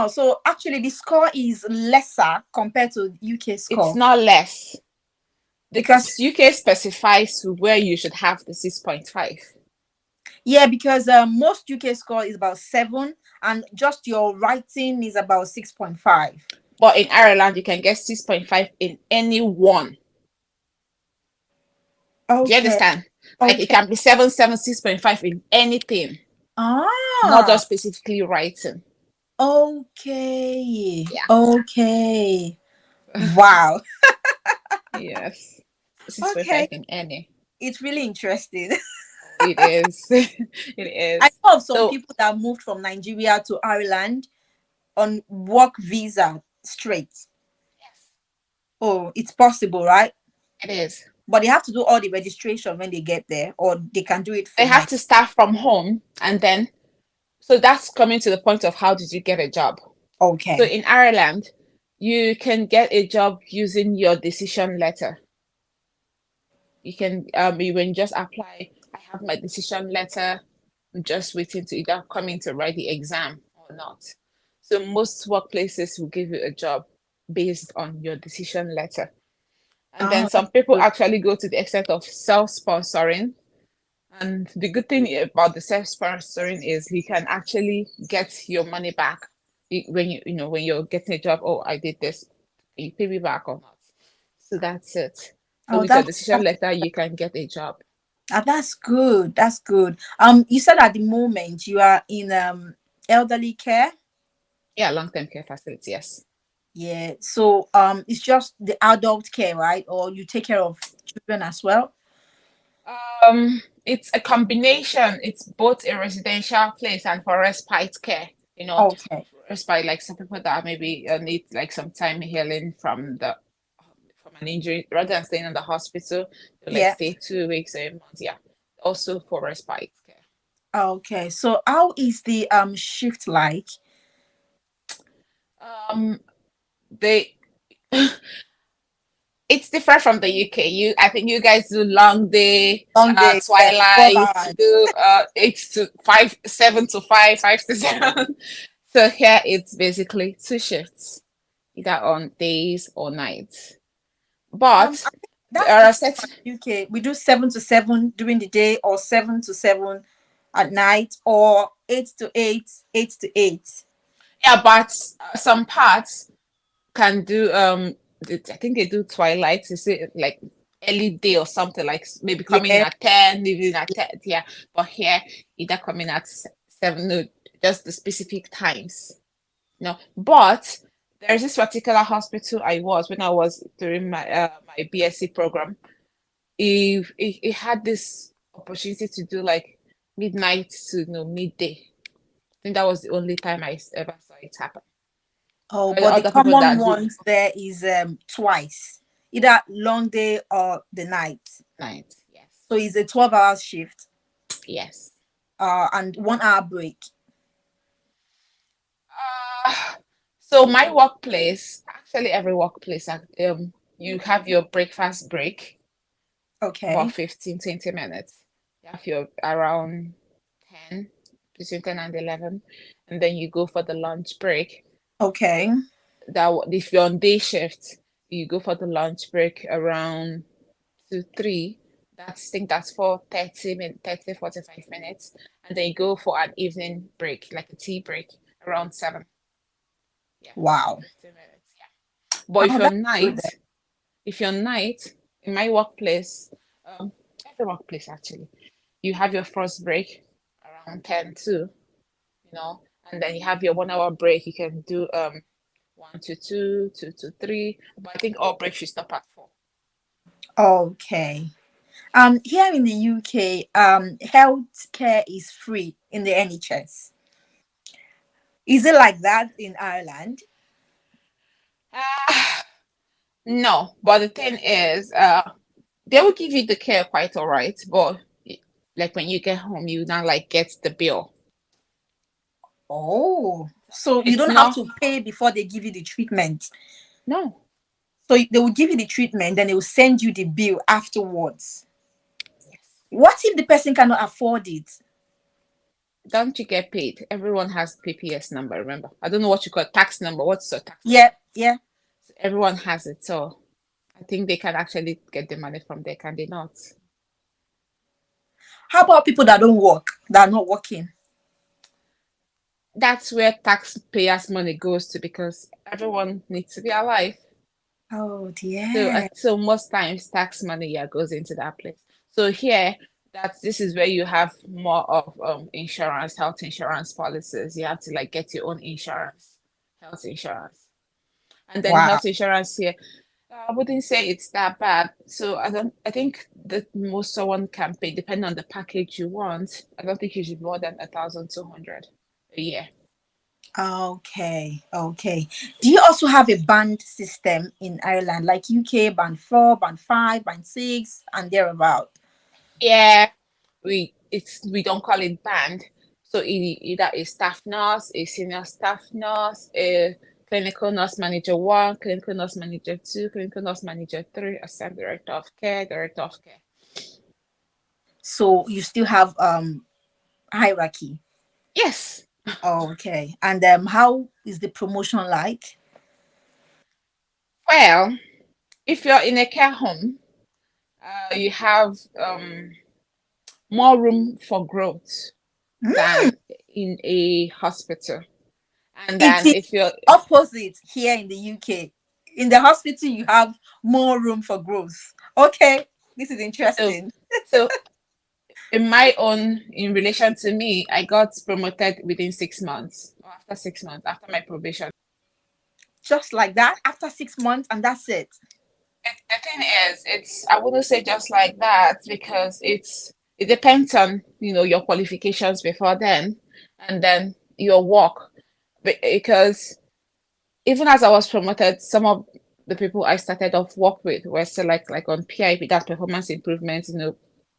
Oh, so actually the score is lesser compared to UK It's score not less. The because UK specifies where you should have the 6.5. yeah, because most UK score is about 7 and just your writing is about 6.5. But in Ireland, you can get 6.5 in any one. Do you Okay. understand? Like it Okay. can be 7, 7, 6.5 in anything, not Ah, just specifically writing. okay. Yeah. Okay. Wow. Yes. 6.5 Okay. in any. It's really interesting. Oh, it is. It I is. know of some So people that moved from Nigeria to Ireland on work visa straight. yes, Oh, it's possible, right? it is. But they have to do all the registration when they get there, or they can do it They from have Nigeria. to start from home and then so that's coming to the point of how did you get a job? So Okay. in Ireland, you can get a job using your decision letter. You can you when you just apply, I have my decision letter. I'm just waiting to either come in to write the exam or not. So most workplaces will give you a job based on your decision letter. And then Oh, that's some people good. actually go to the extent of self-sponsoring. And the good thing about the self-sponsoring is you can actually get your money back when when you're getting a job. Oh, I did this. Can you pay me back or not? So that's it. So Oh, with your that's decision letter, you can get a job. that's good. That's good. You said at the moment you are in elderly care. Yeah, long-term care facility, yes. Yeah. So it's just the adult care, right? Or you take care of children as well. It's a combination. It's both a residential place and for respite care. Okay. Respite like some people that maybe need like some time healing from an injury rather than staying in the hospital, to like Yeah. stay 2 weeks or a month. Yeah, also for respite care. Okay. So how is the shift like? Um, they it's different from the UK. I think you guys do long day, Long day, yeah, 12 twilight, hours. do 8 to 5, 7 to 5, 5 to 7. So here it's basically two shifts, either on days or nights. I But think there that's are different set, from UK. We do 7 to 7 during the day, or 7 to 7 at night, or 8 to 8, 8 to 8. yeah, but some parts can do I think they do twilight, to say like early day or something, like maybe coming in Yeah. at 10, leaving at 10. Yeah, but here either coming at 7, no, just the specific times. No, but there's this particular hospital I was when I was during my BSc program. It had this opportunity to do like midnight to midday. I think that was the only time ever saw it happen. Oh, There but are the other people common that do ones there is twice, either long day or the night. night. Yes. So it's a 12 hour shift, Yes. and 1 hour break. So my workplace, actually every workplace, you have your breakfast break, about Okay. 15, 20 minutes. You have your around 10, between 10 and 11, and then you go for the lunch break. Okay. If you're on day shift, you go for the lunch break around 2, 3. I think that's for 30 minutes, 30, 45 minutes. And then you go for an evening break, like a tea break, around 7. Yeah, for Wow. 15 minutes. Yeah. But Oh, that's good. if you're night, in my workplace, every workplace actually, you have your first break around 10 too, and then you have your 1 hour break. You can do 1 to 2, 2 to 3, but I think all breaks should stop at 4. Okay. Here in the UK, health care is free in the NHS. Is it like that in Ireland? Ah, no, but the thing is, they will give you the care quite all right, but like when you get home, you now like get the bill. Oh, so you It's don't have not, to pay before they give you the treatment. no. So they will give you the treatment, then they will send you the bill afterwards. Yes. What if the person cannot afford it? don't you get paid? Everyone has PPS number, remember? I don't know what you call tax number. What's your tax number? Yeah, yeah. So everyone has it. So I think they can actually get the money from there, can they not? How about people that don't work, that are not working? That's where taxpayers' money goes to because everyone needs to be alive. Oh So, dear. so most times tax money, yeah, goes into that place. So here, this is where you have more of insurance, health insurance policies. You have to like get your own insurance, health insurance, and then Wow. health insurance here. I wouldn't say it's that bad. So I don't. I think the most someone can pay, depending on the package you want. I don't think you should more than 1,200 a year. Okay, okay. Do you also have a band system in Ireland, like UK band four, band five, band six, and thereabout? Yeah, we don't call it band. So either a staff nurse, a senior staff nurse, a clinical nurse manager one, clinical nurse manager two, clinical nurse manager three, assistant director of care, director of care. So you still have hierarchy. Yes. Okay. And how is the promotion like? Well, if you're in a care home, you have more room for growth Hmm. than in a hospital. And It then is if you're opposite here in the UK. In the hospital, you have more room for growth. Okay, this is so interesting. so in my own, in relation to me, I got promoted within 6 months, or after 6 months, after my probation. Just like that, after 6 months, and that's it. The thing is, I wouldn't say just like that because it depends on, your qualifications before then, and then your work. Because even as I was promoted, some of the people I started off work with were still like on PIP, that performance improvement,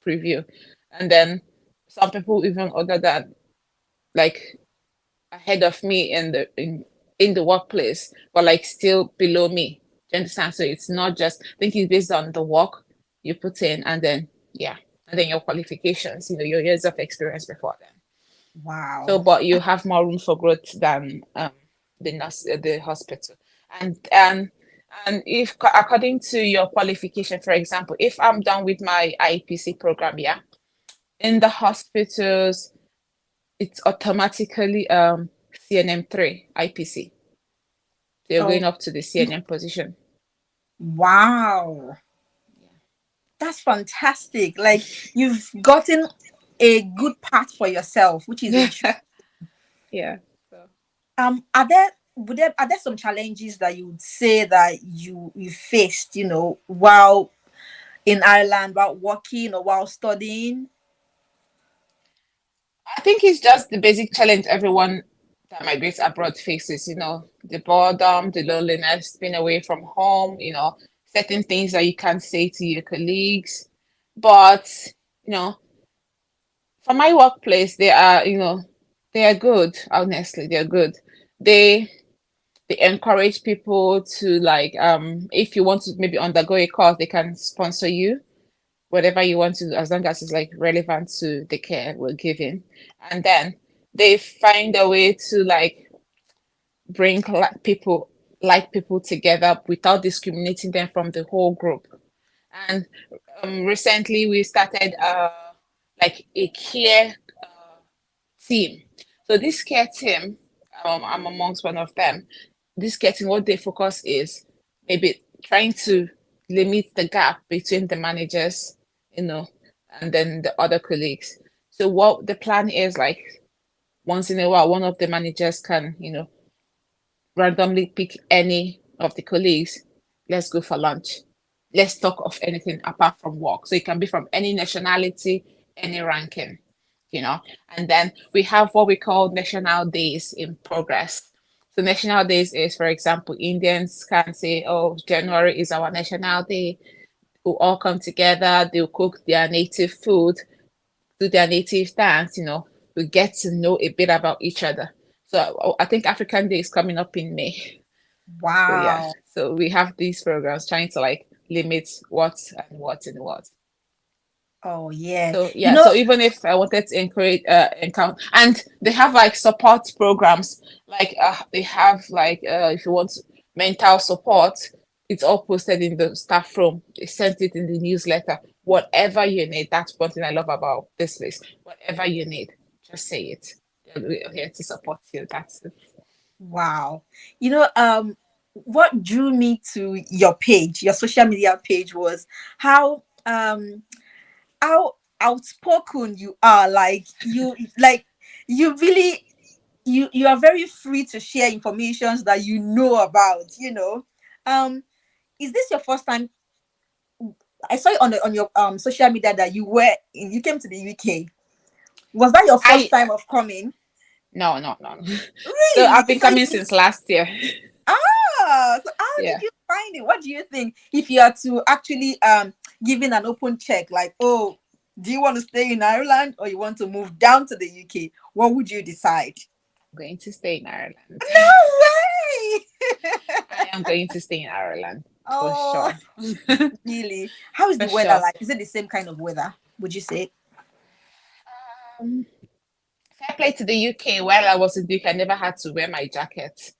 preview. And then some people even other than like ahead of me in the workplace, but like still below me. Do you understand? So it's not just, I think it's based on the work you put in, and then yeah, and then your qualifications, your years of experience before then. So, Wow. but you have more room for growth than the hospital, and if according to your qualification, for example, if I'm done with my IPC program, yeah, in the hospitals it's automatically CNM3 IPC. So you're Oh, going up to the CNM position. wow. That's fantastic. Like you've gotten a good path for yourself, which is interesting. Yeah. Yeah. So Are there are there some challenges that you would say that you faced, while in Ireland, while working or while studying? I think it's just the basic challenge everyone that migrates abroad faces, the boredom, the loneliness, being away from home, certain things that you can't say to your colleagues. But, you know, for my workplace, they are good, honestly, they're good. They they encourage people to like if you want to maybe undergo a course, they can sponsor you whatever you want to, as long as it's like relevant to the care we're giving. And then they find a way to like bring like people together without discriminating them from the whole group. And recently we started like a care team. So this care team, I'm amongst one of them. This care team, what they focus is maybe trying to limit the gap between the managers, you know, and then the other colleagues. So what the plan is like once in a while, one of the managers can, randomly pick any of the colleagues. Let's go for lunch. Let's talk of anything apart from work. So it can be from any nationality, any ranking, And then we have what we call national days in progress. So national days is, for example, Indians can say, "Oh, January is our national day." We'll all come together. They'll cook their native food, do their native dance. We get to know a bit about each other. So I think African Day is coming up in May. So yeah, Wow. so we have these programs trying to like limit what and what and what. Oh yeah. So You yeah, know, so even if I wanted to encourage encounter, and they have like support programs, like they have like if you want mental support, it's all posted in the staff room. They sent it in the newsletter. Whatever you need, that's one thing I love about this place. Whatever you need, just say it. We're here to support you. That's it. wow. You know, what drew me to your page, your social media page, was how outspoken you are. Like you really you are very free to share information that you know about, you know. Um, is this your first time? I saw it on your social media that you came to the UK. Was that your first I time of coming? no no no. So Really? I've been So coming since last year. so how did Yeah. you find it? What do you think if you are to actually give in an open check, like, oh, do you want to stay in Ireland or you want to move down to the UK? What would you decide? I'm going to stay in Ireland. No way! I am going to stay in Ireland for Oh, sure. really? How is For the weather sure. like? Is it the same kind of weather, would you say? Um, Fair play to the UK. While I was in the UK, I never had to wear my jacket.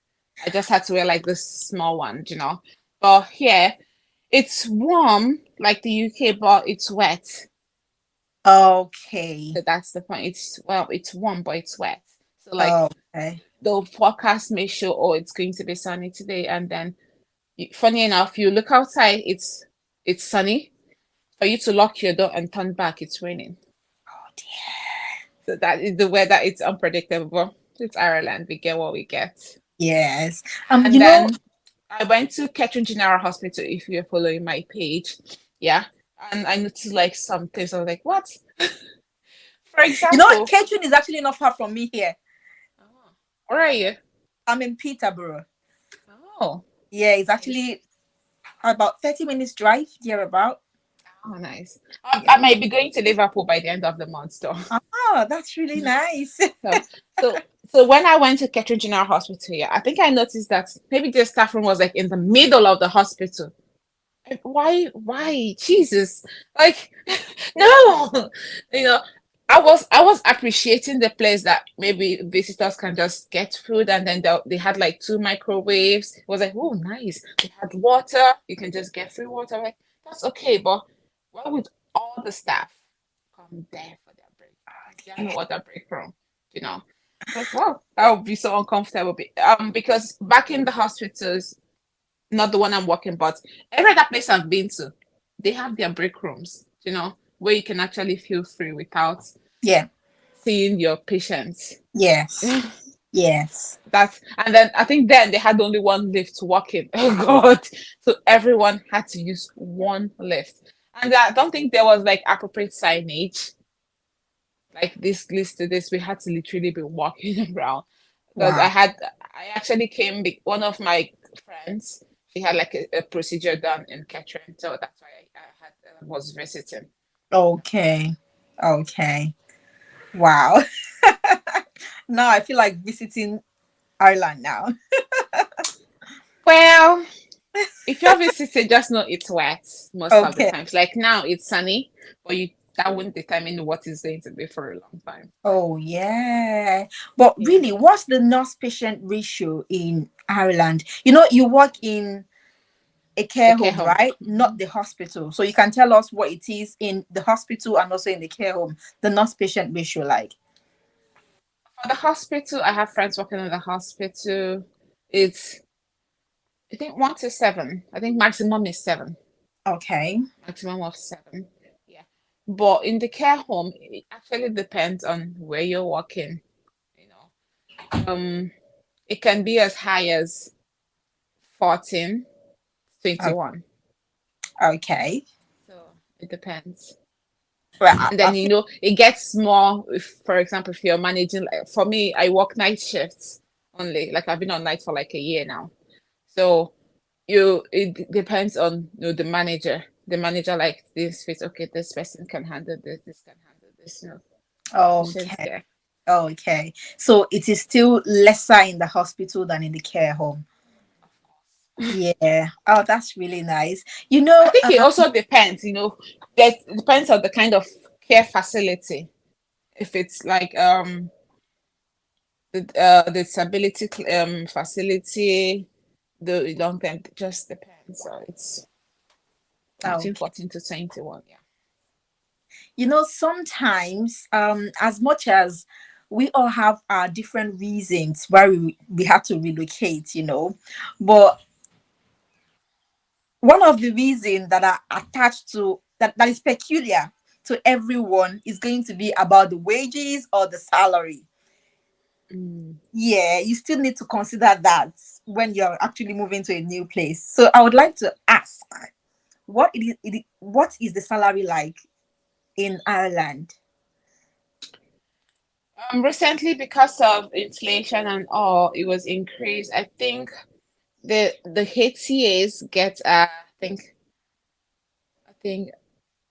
I just had to wear like this small one, you know. But here, it's warm like the UK, but it's wet. Okay. So that's the point. It's warm, but it's wet. So like Okay. the forecast may show, oh, it's going to be sunny today, and then funny enough, you look outside, it's sunny. For you to lock your door and turn back, it's raining. Oh dear. So that is the weather. It's unpredictable. It's Ireland. We get what we get. Yes. And You know, then I went to Kettering General Hospital, if you're following my page. Yeah. And I noticed like some things. I was like, what? For example, Cajun is actually not far from me here. oh, where are you? I'm in Peterborough. Oh, Yeah, it's nice. actually about 30 minutes drive, here about. Oh, nice. Yeah. I might be going to Liverpool by the end of the month, though. Oh, that's really nice. So, so when I went to Kettering General Hospital, yeah, I think I noticed that maybe the staff room was like in the middle of the hospital. Why Jesus, like no, you know, I was appreciating the place that maybe visitors can just get food, and then they had like two microwaves. It was like, oh nice, they had water, you can just get free water. Like that's okay, but why would all the staff come there for their break? Is there no other break room, you know? Like, wow, that would be so uncomfortable. Because back in the hospitals, not the one I'm working, but every other place I've been to, they have their break rooms, you know, where you can actually feel free without Yeah. seeing your patients. Yes. Yes. That's and then I think then they had only one lift to walk in. Oh God. So everyone had to use one lift. And I don't think there was like appropriate signage, like this list to this. We had to literally be walking around. Because Wow. I actually came, one of my friends, she had like a procedure done in Kettering, so that's why was visiting. Okay. Okay. Wow. Now I feel like visiting Ireland now. Well, if you're visiting, just know it's wet most of the Okay. times. Like now it's sunny, but you that wouldn't determine what it's going to be for a long time. Oh yeah. But Yeah. really, what's the nurse patient ratio in Ireland? You know, you work in a The care care home, home. right? Mhm. Not the hospital. So you can tell us what it is in the hospital and also in the care home, the nurse patient ratio like. For the hospital, I have friends working in the hospital. It's I think 1 to 7. I think maximum is 7. Okay. Maximum of 7. Yeah. But in the care home, it actually depends on where you're working, you know. It can be as high as 14, o- 21. Okay. So it depends. Well, And I then, think it gets more if, for example, if you're managing, like, for me, I work night shifts only. Like I've been on night for like a year now. So it depends on the manager. The manager like this fits, okay, this person can handle this can handle this, patients okay. there. Okay. So it is still lesser in the hospital than in the care home. Of course. Yeah. Oh, that's really nice. I think it also depends, that depends on the kind of care facility. If it's like the disability facility, the long term, it just depends. So it's between Okay. 14 to 21. Yeah. Sometimes, as much as we all have our different reasons why we have to relocate, but one of the reasons that are attached to that is peculiar to everyone is going to be about the wages or the salary. Mm. Yeah, you still need to consider that when you're actually moving to a new place. So I would like to ask, what is the salary like in Ireland? Recently, because of inflation and all, it was increased. I think the HCAs get I think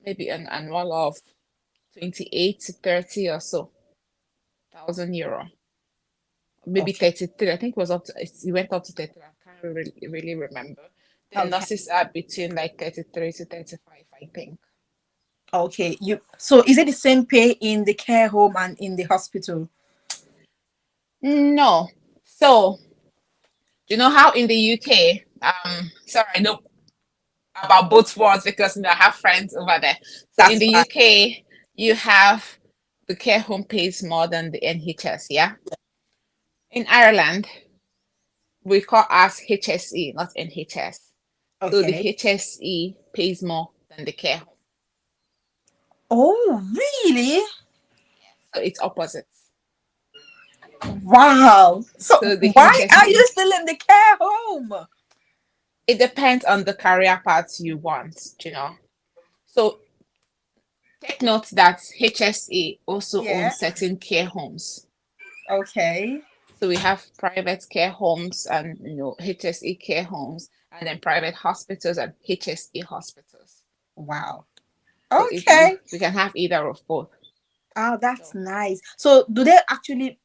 maybe an annual of 28 to 30 or so thousand euro. Maybe Okay. 33. I think it went up to 33. I can't really remember. The Okay. nurses are between like 33 to 35, I think. Okay. So is it the same pay in the care home and in the hospital? No. So, you know how in the UK, sorry, I know about both worlds because I have friends over there. So in That's the fine. UK, you have the care home pays more than the NHS, yeah? In Ireland, we call us HSE, not NHS. So the Okay. HSE pays more than the care home. Oh, really? So it's opposites. Wow. So So the why are HSE, you still in the care home? it depends on the career path you want. So take note that HSE also Yeah. owns certain care homes. Okay. So we have private care homes and HSE care homes, and then private hospitals and HSE hospitals. Wow. So Okay. we can have either of both. Oh, that's So nice. So do they actually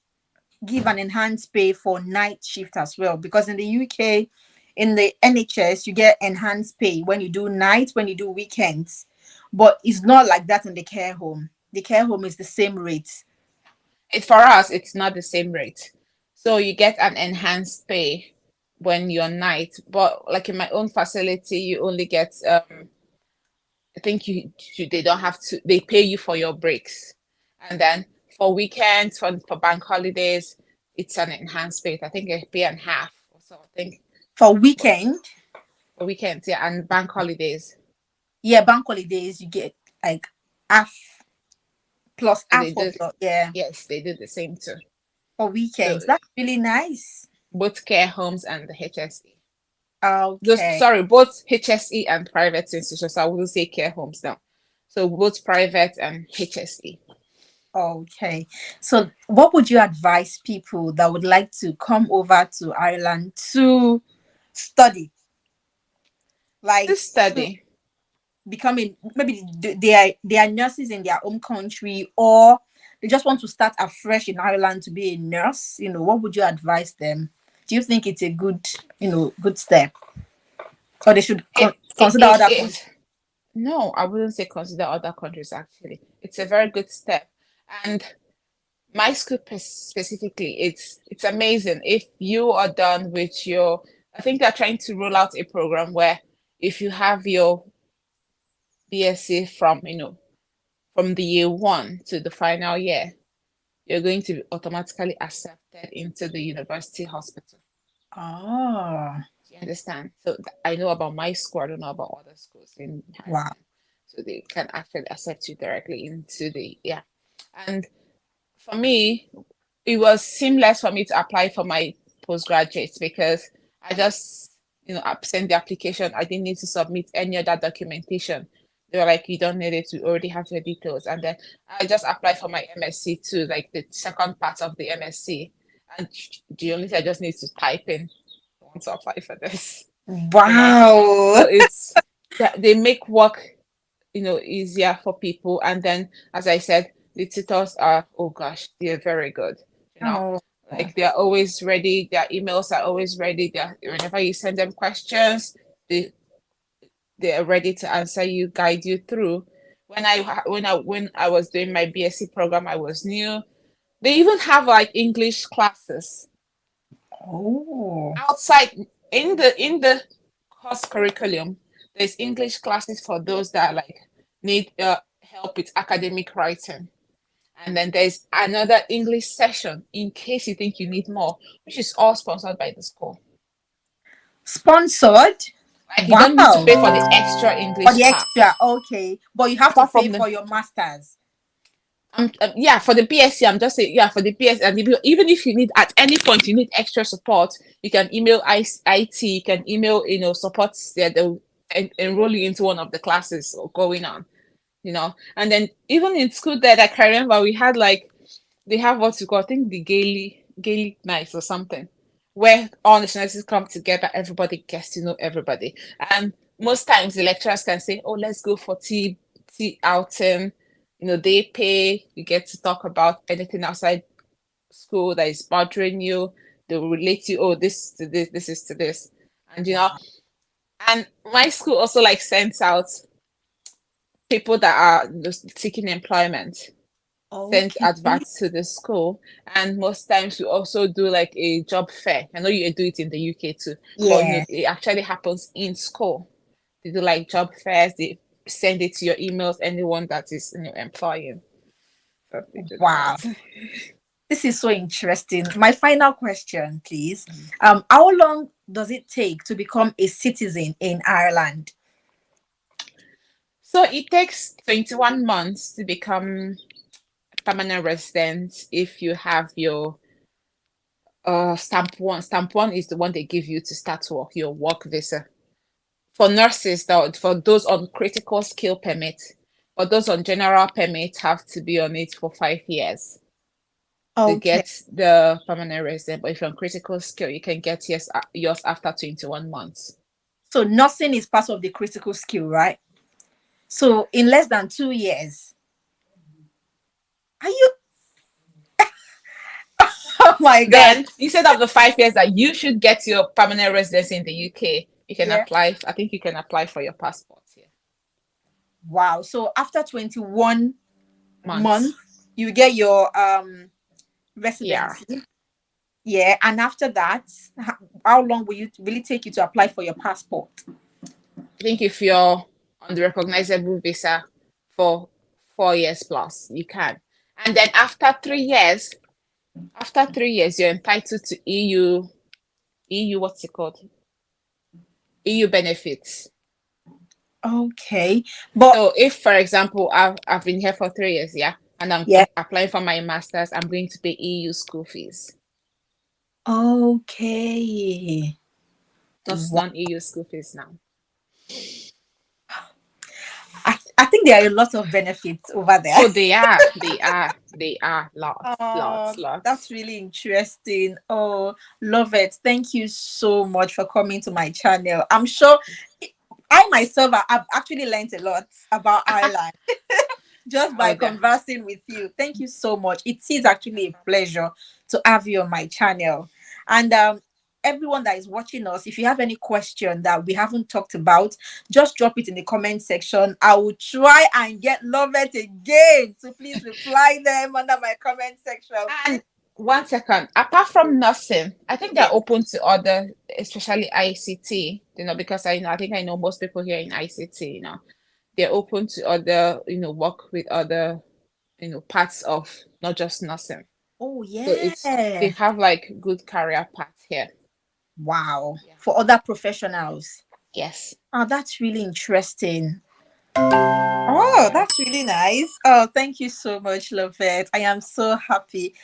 give an enhanced pay for night shift as well? Because in the UK, in the NHS, you get enhanced pay when you do nights, when you do weekends. But it's not like that in the care home. The care home is the same rate. for us, it's not the same rate. So you get an enhanced pay when you're night, but like in my own facility, you only get I think they don't have to, they pay you for your breaks. And then for weekends, for bank holidays, it's an enhanced pay. I think a pay and half or so. I think For but weekend, for weekends, yeah, and bank holidays. yeah, bank holidays, you get like half plus So they half of do, your, yeah, yes, they do the same too. for So weekends. That's really nice. both care homes and the HSE. Those, Okay. sorry, both HSE and private institutions. I will say care homes now. So both private and HSE. Okay. So, what would you advise people that would like to come over to Ireland to study, To like to study. becoming maybe they are nurses in their own country, or they just want to start afresh in Ireland to be a nurse? What would you advise them? Do you think it's a good step, or they should consider other countries? It No, I wouldn't say consider other countries actually. It's a very good step. And my school specifically, it's amazing. If you are done with I think they're trying to roll out a program where if you have your BSc from the year one to the final year, you're going to be automatically accepted into the university hospital. Oh, Do you understand? So I know about my school, I don't know about other schools in wow. Ireland. So they can actually accept you directly into yeah. And for me, it was seamless for me to apply for my postgraduates because I just, sent the application. I didn't need to submit any other documentation. They were like, you don't need it, we already have your details. And then I just applied for my MSc too, like the second part of the MSc. And the only thing I just need to type in, I want to apply for this, you know. Wow. So it's that they make work easier for people. And then, as I said, the tutors are, oh gosh, they're very good, you know. Oh, Like they're always ready. Their emails are always ready. Whenever you send them questions, they they are ready to answer you, guide you through. When I was doing my BSc program, I was new. They even have like English classes Oh, outside in the course curriculum. There's English classes for those that like need help with academic writing. And then there's another English session in case you think you need more, which is all sponsored by the school. sponsored. Like you don't need to Wow. pay for the extra For English the part. extra, okay. But you have to Apart pay from the for your masters. yeah, for the BSc, I'm just saying, yeah, for the BSc, and even if you need at any point you need extra support, you can email IT, you can email, support there, they'll enroll you into one of the classes or going on. And then even in school there, I can remember we had like, they have what you call, I think the Gaelic nights or something, where all nationalities come together, everybody gets to know everybody. And most times the lecturers can say, oh, let's go for tea outing. They pay, you get to talk about anything outside school that is bothering you. They will relate you, oh, this to this is to this. And and my school also like sends out people that are just seeking employment, send Okay. adverts to the school, and most times we also do like a job fair. I know you do it in the UK too, but Yeah. it actually happens in school. They do like job fairs, they send it to your emails, anyone that is employing. So they do Wow. that. This is so interesting. My final question, please. How long does it take to become a citizen in Ireland? So it takes 21 months to become permanent resident if you have your stamp one. Stamp one is the one they give you to start work, your work visa. For nurses, that for those on critical skill permit, or those on general permit have to be on it for 5 years to Okay. get the permanent resident. But if you're on critical skill, you can get yours after 21 months. So nursing is part of the critical skill, right? So in less than 2 years. Are you oh my god. Then instead of the 5 years that you should get your permanent residency in the UK, you can Yeah. apply. I think you can apply for your passport here. Wow. So after 21 Months. months, you get your Yeah. residency. Yeah. And after that, how long will it take you to apply for your passport? I think if you're on the recognizable visa for 4 years plus, you can. And then after 3 years, you're entitled to what's it called? EU benefits. Okay. But So if, for example, I've been here for 3 years, yeah, and I'm yeah. applying for my master's, I'm going to pay EU school fees, Okay. not Wow. non-EU school fees now. I think there are a lot of benefits over there. Oh, they are lots, Oh, lots, lots. that's really interesting. Oh, love it. Thank you so much for coming to my channel. I'm sure I myself have actually learned a lot about Ireland just by Oh, there. conversing with you. Thank you so much. It is actually a pleasure to have you on my channel. And everyone that is watching us, if you have any question that we haven't talked about, just drop it in the comment section. I will try and get Lovett again to please reply them under my comment section. And 1 second, apart from nursing, I think Yeah. they're open to other, especially ICT, because I think I know most people here in ICT, they're open to other, work with other, parts of not just nursing. Oh So they yeah. have like good career path here. Wow. Yeah. For other professionals. Yes. Oh, that's really interesting. Oh, that's really nice. Oh, thank you so much, Lovette. I am so happy